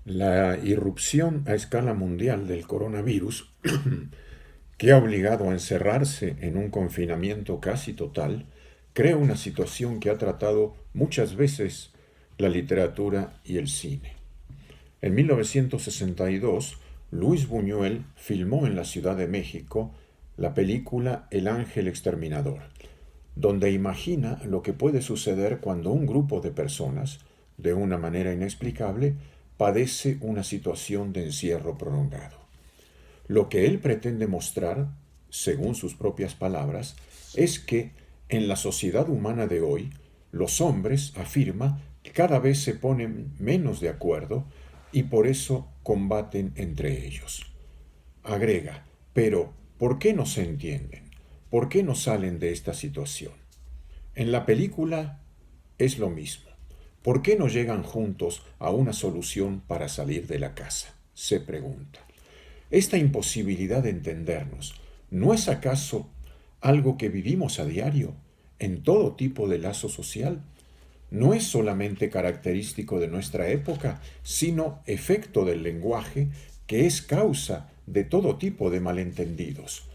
La irrupción a escala mundial del coronavirus, que ha obligado a encerrarse en un confinamiento casi total, crea una situación que ha tratado muchas veces la literatura y el cine. En 1962, Luis Buñuel filmó en la Ciudad de México la película El Ángel Exterminador, donde imagina lo que puede suceder cuando un grupo de personas, de una manera inexplicable, padece una situación de encierro prolongado. Lo que él pretende mostrar, según sus propias palabras, es que en la sociedad humana de hoy, los hombres, afirma, cada vez se ponen menos de acuerdo y por eso combaten entre ellos. Agrega, pero ¿por qué no se entienden? ¿Por qué no salen de esta situación? En la película es lo mismo. ¿Por qué no llegan juntos a una solución para salir de la casa? Se pregunta. Esta imposibilidad de entendernos, ¿no es acaso algo que vivimos a diario, en todo tipo de lazo social? No es solamente característico de nuestra época, sino efecto del lenguaje que es causa de todo tipo de malentendidos,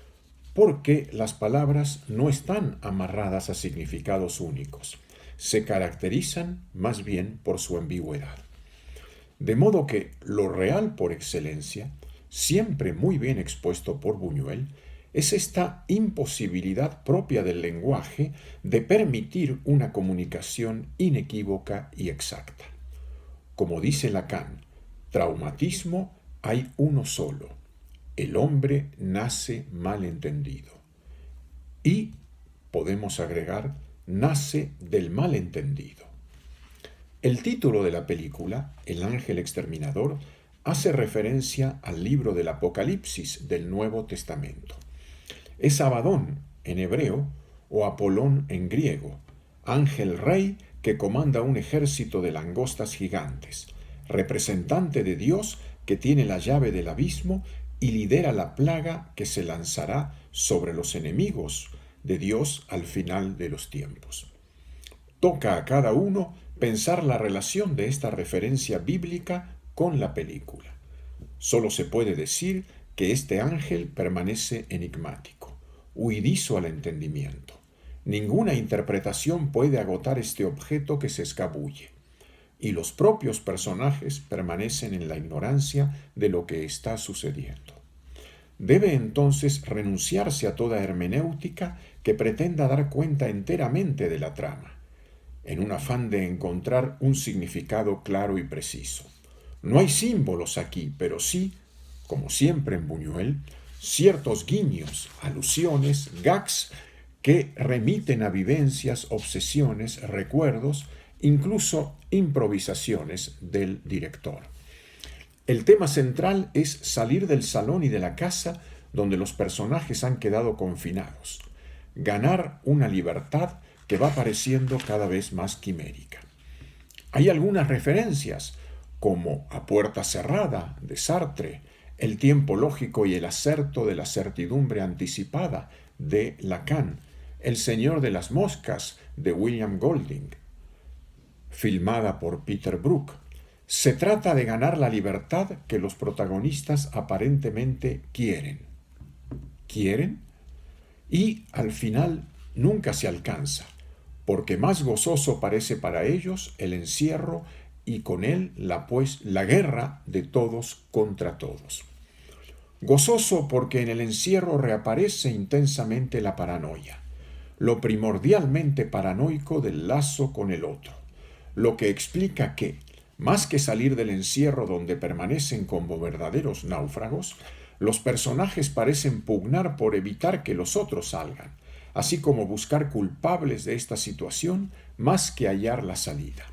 porque las palabras no están amarradas a significados únicos, se caracterizan más bien por su ambigüedad. De modo que lo real por excelencia, siempre muy bien expuesto por Buñuel, es esta imposibilidad propia del lenguaje de permitir una comunicación inequívoca y exacta. Como dice Lacan, traumatismo hay uno solo: el hombre nace mal entendido. Y, podemos agregar, nace del malentendido. El título de la película, El Ángel Exterminador, hace referencia al libro del Apocalipsis del Nuevo Testamento. Es Abadón en hebreo o Apolón en griego, ángel rey que comanda un ejército de langostas gigantes, representante de Dios que tiene la llave del abismo y lidera la plaga que se lanzará sobre los enemigos de Dios al final de los tiempos. Toca a cada uno pensar la relación de esta referencia bíblica con la película. Solo se puede decir que este ángel permanece enigmático, huidizo al entendimiento. Ninguna interpretación puede agotar este objeto que se escabulle, y los propios personajes permanecen en la ignorancia de lo que está sucediendo. Debe entonces renunciarse a toda hermenéutica que pretenda dar cuenta enteramente de la trama, en un afán de encontrar un significado claro y preciso. No hay símbolos aquí, pero sí, como siempre en Buñuel, ciertos guiños, alusiones, gags que remiten a vivencias, obsesiones, recuerdos, incluso improvisaciones del director. El tema central es salir del salón y de la casa donde los personajes han quedado confinados, ganar una libertad que va pareciendo cada vez más quimérica. Hay algunas referencias, como A puerta cerrada, de Sartre, El tiempo lógico y el acerto de la certidumbre anticipada, de Lacan, El señor de las moscas, de William Golding, filmada por Peter Brook. Se trata de ganar la libertad que los protagonistas aparentemente quieren. ¿Quieren? Y al final nunca se alcanza, porque más gozoso parece para ellos el encierro y con él la guerra de todos contra todos. Gozoso porque en el encierro reaparece intensamente la paranoia, lo primordialmente paranoico del lazo con el otro, lo que explica que, más que salir del encierro donde permanecen como verdaderos náufragos, los personajes parecen pugnar por evitar que los otros salgan, así como buscar culpables de esta situación más que hallar la salida.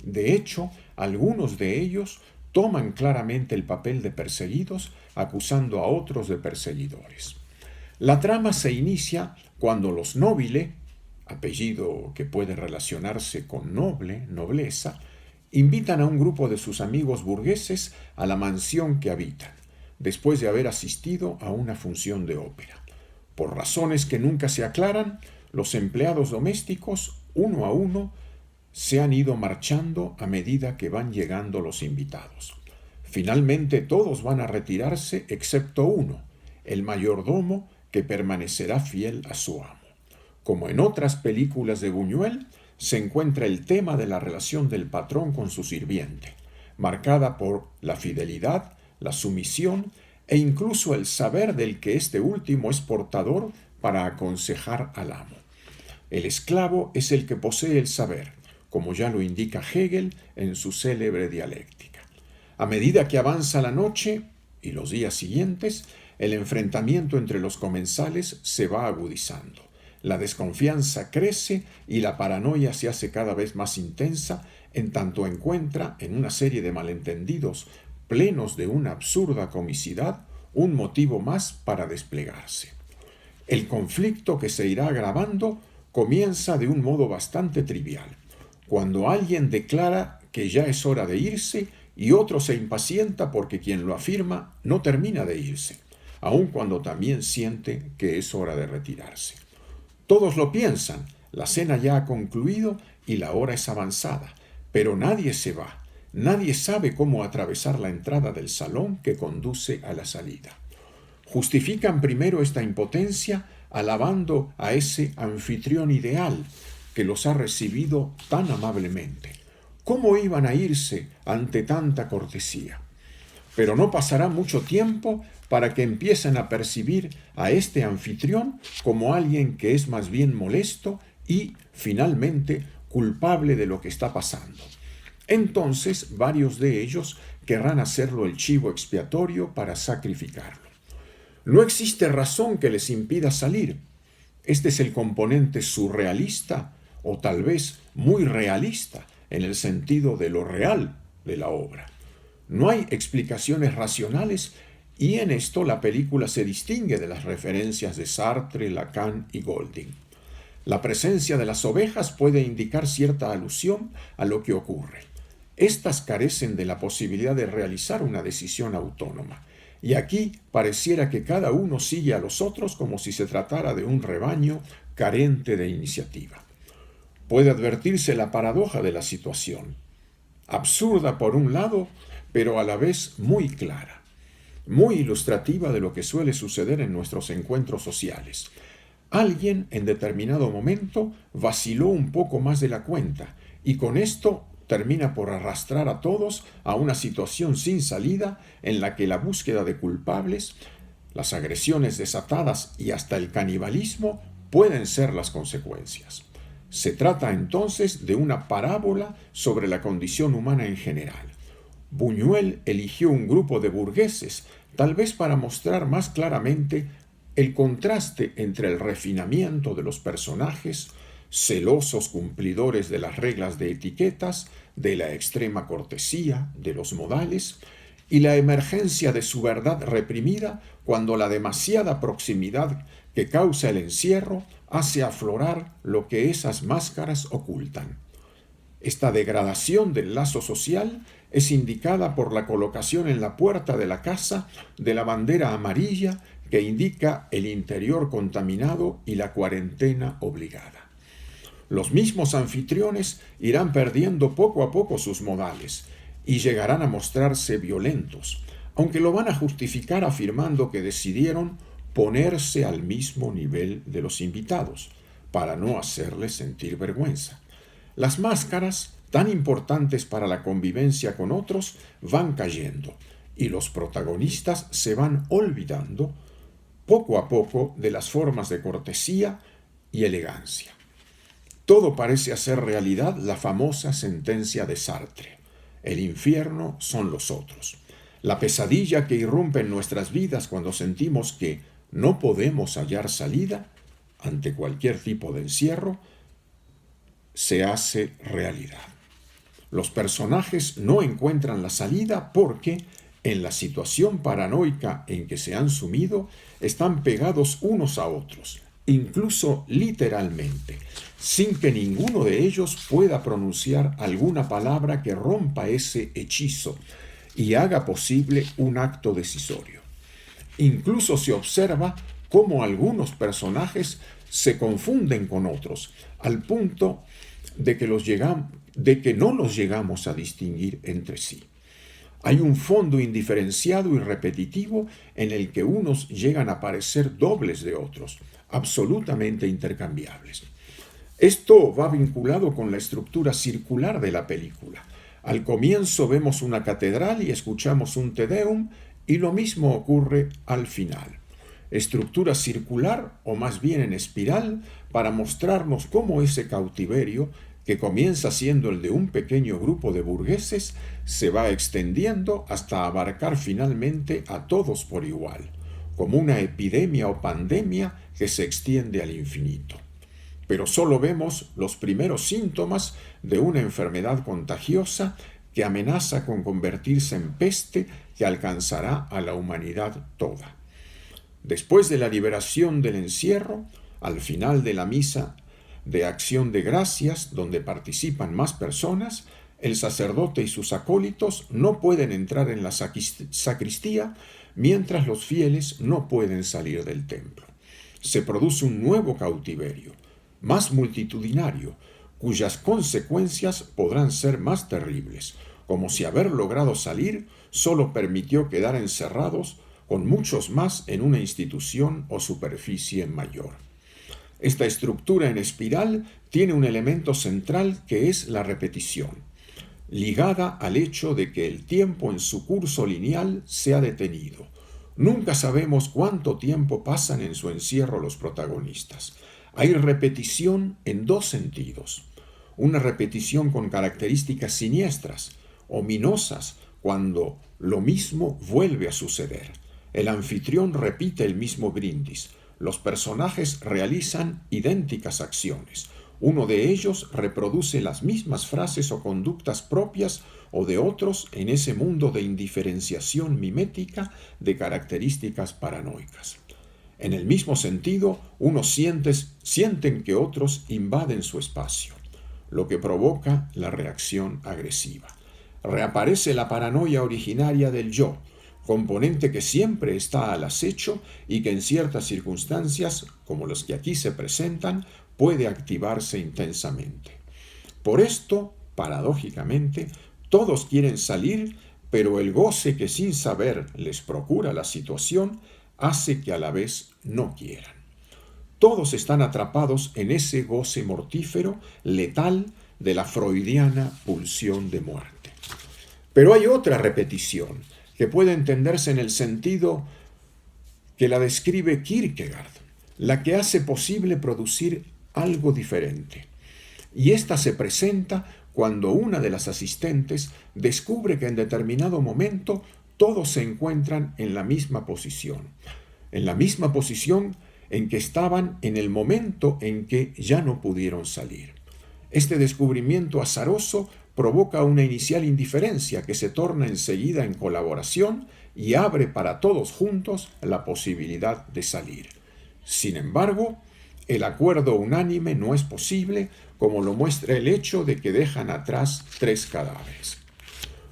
De hecho, algunos de ellos toman claramente el papel de perseguidos, acusando a otros de perseguidores. La trama se inicia cuando los Nobile, apellido que puede relacionarse con noble, nobleza, invitan a un grupo de sus amigos burgueses a la mansión que habitan, después de haber asistido a una función de ópera. Por razones que nunca se aclaran, los empleados domésticos, uno a uno, se han ido marchando a medida que van llegando los invitados. Finalmente todos van a retirarse excepto uno, el mayordomo, que permanecerá fiel a su amo. Como en otras películas de Buñuel, se encuentra el tema de la relación del patrón con su sirviente, marcada por la fidelidad, la sumisión e incluso el saber del que este último es portador para aconsejar al amo. El esclavo es el que posee el saber, como ya lo indica Hegel en su célebre dialéctica. A medida que avanza la noche y los días siguientes, el enfrentamiento entre los comensales se va agudizando. La desconfianza crece y la paranoia se hace cada vez más intensa, en tanto encuentra en una serie de malentendidos plenos de una absurda comicidad un motivo más para desplegarse. El conflicto, que se irá agravando, comienza de un modo bastante trivial, cuando alguien declara que ya es hora de irse y otro se impacienta porque quien lo afirma no termina de irse, aun cuando también siente que es hora de retirarse. Todos lo piensan, la cena ya ha concluido y la hora es avanzada, pero nadie se va, nadie sabe cómo atravesar la entrada del salón que conduce a la salida. Justifican primero esta impotencia alabando a ese anfitrión ideal que los ha recibido tan amablemente. ¿Cómo iban a irse ante tanta cortesía? Pero no pasará mucho tiempo para que empiecen a percibir a este anfitrión como alguien que es más bien molesto y, finalmente, culpable de lo que está pasando. Entonces, varios de ellos querrán hacerlo el chivo expiatorio para sacrificarlo. No existe razón que les impida salir. Este es el componente surrealista o tal vez muy realista en el sentido de lo real de la obra. No hay explicaciones racionales y en esto la película se distingue de las referencias de Sartre, Lacan y Golding. La presencia de las ovejas puede indicar cierta alusión a lo que ocurre. Estas carecen de la posibilidad de realizar una decisión autónoma, y aquí pareciera que cada uno sigue a los otros como si se tratara de un rebaño carente de iniciativa. Puede advertirse la paradoja de la situación, absurda por un lado, pero a la vez muy clara, muy ilustrativa de lo que suele suceder en nuestros encuentros sociales. Alguien en determinado momento vaciló un poco más de la cuenta y con esto termina por arrastrar a todos a una situación sin salida en la que la búsqueda de culpables, las agresiones desatadas y hasta el canibalismo pueden ser las consecuencias. Se trata entonces de una parábola sobre la condición humana en general. Buñuel eligió un grupo de burgueses, tal vez para mostrar más claramente el contraste entre el refinamiento de los personajes, celosos cumplidores de las reglas de etiquetas, de la extrema cortesía, de los modales, y la emergencia de su verdad reprimida cuando la demasiada proximidad que causa el encierro hace aflorar lo que esas máscaras ocultan. Esta degradación del lazo social es indicada por la colocación en la puerta de la casa de la bandera amarilla que indica el interior contaminado y la cuarentena obligada. Los mismos anfitriones irán perdiendo poco a poco sus modales y llegarán a mostrarse violentos, aunque lo van a justificar afirmando que decidieron ponerse al mismo nivel de los invitados, para no hacerles sentir vergüenza. Las máscaras, tan importantes para la convivencia con otros, van cayendo y los protagonistas se van olvidando poco a poco de las formas de cortesía y elegancia. Todo parece hacer realidad la famosa sentencia de Sartre: el infierno son los otros. La pesadilla que irrumpe en nuestras vidas cuando sentimos que no podemos hallar salida ante cualquier tipo de encierro se hace realidad. Los personajes no encuentran la salida porque, en la situación paranoica en que se han sumido, están pegados unos a otros, incluso literalmente, sin que ninguno de ellos pueda pronunciar alguna palabra que rompa ese hechizo y haga posible un acto decisorio. Incluso se observa cómo algunos personajes se confunden con otros, al punto de que no los llegamos a distinguir entre sí. Hay un fondo indiferenciado y repetitivo en el que unos llegan a parecer dobles de otros, absolutamente intercambiables. Esto va vinculado con la estructura circular de la película. Al comienzo vemos una catedral y escuchamos un Te Deum, y lo mismo ocurre al final. Estructura circular, o más bien en espiral, para mostrarnos cómo ese cautiverio, que comienza siendo el de un pequeño grupo de burgueses, se va extendiendo hasta abarcar finalmente a todos por igual, como una epidemia o pandemia que se extiende al infinito. Pero solo vemos los primeros síntomas de una enfermedad contagiosa que amenaza con convertirse en peste que alcanzará a la humanidad toda. Después de la liberación del encierro, al final de la misa de acción de gracias, donde participan más personas, el sacerdote y sus acólitos no pueden entrar en la sacristía, mientras los fieles no pueden salir del templo. Se produce un nuevo cautiverio, más multitudinario, cuyas consecuencias podrán ser más terribles, como si haber logrado salir solo permitió quedar encerrados con muchos más en una institución o superficie mayor. Esta estructura en espiral tiene un elemento central que es la repetición, ligada al hecho de que el tiempo en su curso lineal se ha detenido. Nunca sabemos cuánto tiempo pasan en su encierro los protagonistas. Hay repetición en dos sentidos. Una repetición con características siniestras, ominosas, cuando lo mismo vuelve a suceder. El anfitrión repite el mismo brindis. Los personajes realizan idénticas acciones. Uno de ellos reproduce las mismas frases o conductas propias o de otros en ese mundo de indiferenciación mimética de características paranoicas. En el mismo sentido, unos sienten que otros invaden su espacio, lo que provoca la reacción agresiva. Reaparece la paranoia originaria del yo, componente que siempre está al acecho y que en ciertas circunstancias, como las que aquí se presentan, puede activarse intensamente. Por esto, paradójicamente, todos quieren salir, pero el goce que sin saber les procura la situación hace que a la vez no quieran. Todos están atrapados en ese goce mortífero, letal, de la freudiana pulsión de muerte. Pero hay otra repetición que puede entenderse en el sentido que la describe Kierkegaard, la que hace posible producir algo diferente. Y esta se presenta cuando una de las asistentes descubre que en determinado momento todos se encuentran en la misma posición en que estaban en el momento en que ya no pudieron salir. Este descubrimiento azaroso provoca una inicial indiferencia que se torna enseguida en colaboración y abre para todos juntos la posibilidad de salir. Sin embargo, el acuerdo unánime no es posible, como lo muestra el hecho de que dejan atrás 3 cadáveres.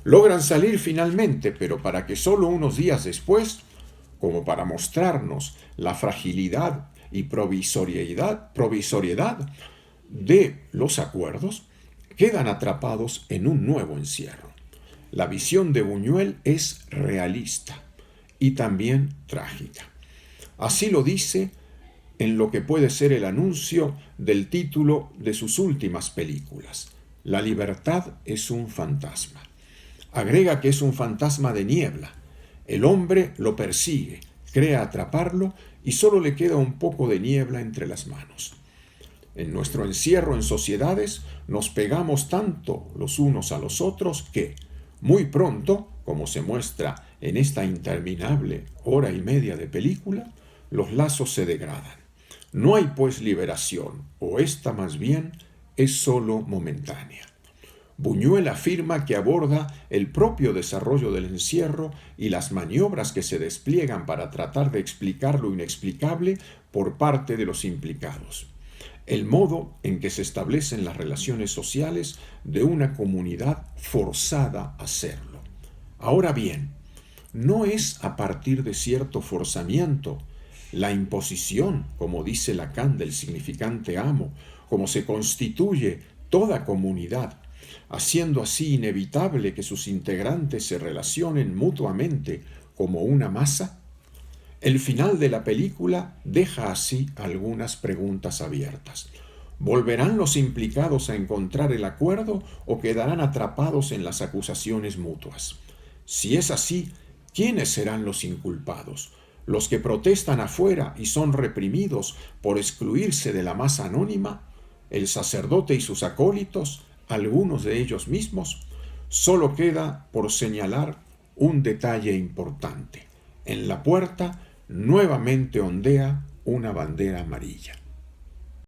Logran salir finalmente, pero para que solo unos días después, como para mostrarnos la fragilidad y provisoriedad de los acuerdos, quedan atrapados en un nuevo encierro. La visión de Buñuel es realista y también trágica. Así lo dice en lo que puede ser el anuncio del título de sus últimas películas: La libertad es un fantasma. Agrega que es un fantasma de niebla. El hombre lo persigue, cree atraparlo y solo le queda un poco de niebla entre las manos. En nuestro encierro en sociedades nos pegamos tanto los unos a los otros que, muy pronto, como se muestra en esta interminable hora y media de película, los lazos se degradan. No hay pues liberación, o esta más bien es solo momentánea. Buñuel afirma que aborda el propio desarrollo del encierro y las maniobras que se despliegan para tratar de explicar lo inexplicable por parte de los implicados. El modo en que se establecen las relaciones sociales de una comunidad forzada a serlo. Ahora bien, no es a partir de cierto forzamiento, la imposición, como dice Lacan del significante amo, como se constituye toda comunidad, haciendo así inevitable que sus integrantes se relacionen mutuamente como una masa? El final de la película deja así algunas preguntas abiertas. ¿Volverán los implicados a encontrar el acuerdo o quedarán atrapados en las acusaciones mutuas? Si es así, ¿quiénes serán los inculpados? ¿Los que protestan afuera y son reprimidos por excluirse de la masa anónima? ¿El sacerdote y sus acólitos? ¿Algunos de ellos mismos? Solo queda por señalar un detalle importante. En la puerta nuevamente ondea una bandera amarilla.